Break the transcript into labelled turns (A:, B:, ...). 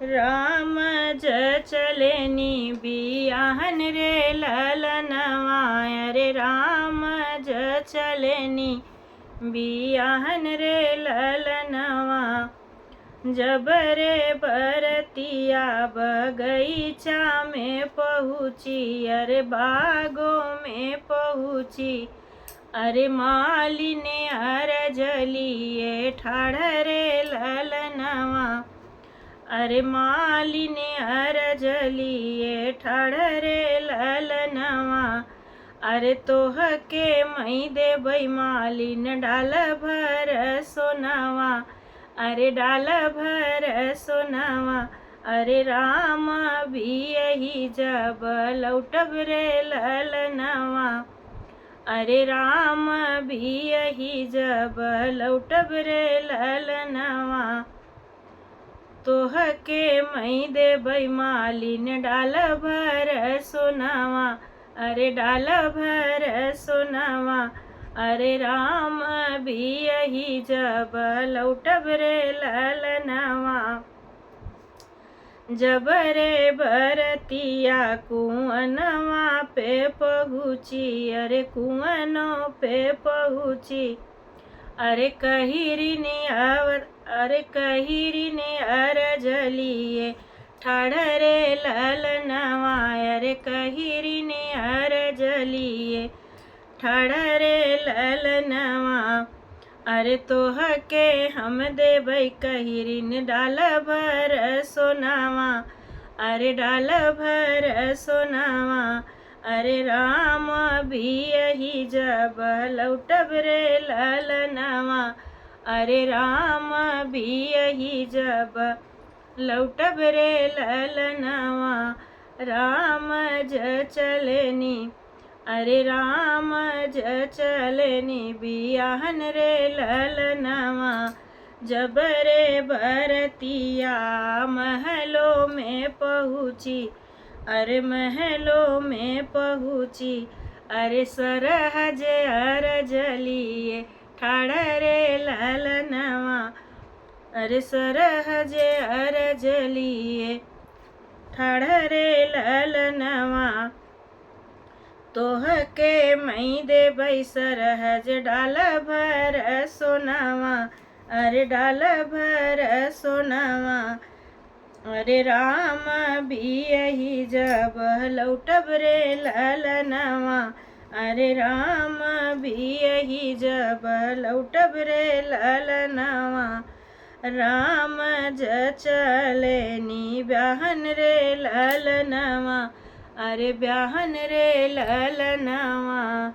A: राम जचलेनी बियाहन रे ललनवा। अरे राम जचलेनी बियाहन रे ललनवा। जब रे बरतिया बगीचा में पहुँची, अरे बागों में पहुँची। अरे मालिनी अरजलिए ठाड़ रे ललनवा। अरे मालिनी अरजलिए ठाड़ रे ललनवा। अरे तोहके मई देबै मालिन डाल भर सोनावा। अरे डाल भर सोनावा। अरे राम बियही जब लौटब रे ललनवा। अरे राम बियही जब लौटब रे ललनवा। तोहके मई देबै मालिन डाल भर सोनावा। अरे डाल भर सोनावा। अरे राम बियही जब लौटब रे ललनवा। जब रे बरतिया कुआनवा पे पहुँची, अरे कुआनों पे पहुँची। अरे कहिरिनी अरजलिए ठाड़ रे ललनवा। अरे कहिरिनी अरजलिए ठाड़ रे ललनवा। अरे तोहके हम देबै कहिरिन डाल भर सोनावा। अरे डाल भर सोनावा। अरे राम बियही जब लौटब रे ललनवा। अरे राम बियही जब लौटब रे ललनवा। राम जचलेनी, अरे राम जचलेनी बियाहन रे ललनवा। जब रे बरतिया महलों में पहुँची, अरे महलों में पहुँची। अरे सरहज अरजलिए ठाड़ रे ललनवा। अरे सरहज अरजलिए ठाड़ रे ललनवा। तोहके मई देबै सरहज डाल भर सोनावा। अरे डाल भर सोनावा। अरे राम बियही जब लौटब रे ललनवा। अरे राम बियही जब लौटब रे ललनवा। राम जचलेनी ब्याहन रे ललनवा। अरे ब्याहन रे ललनवा।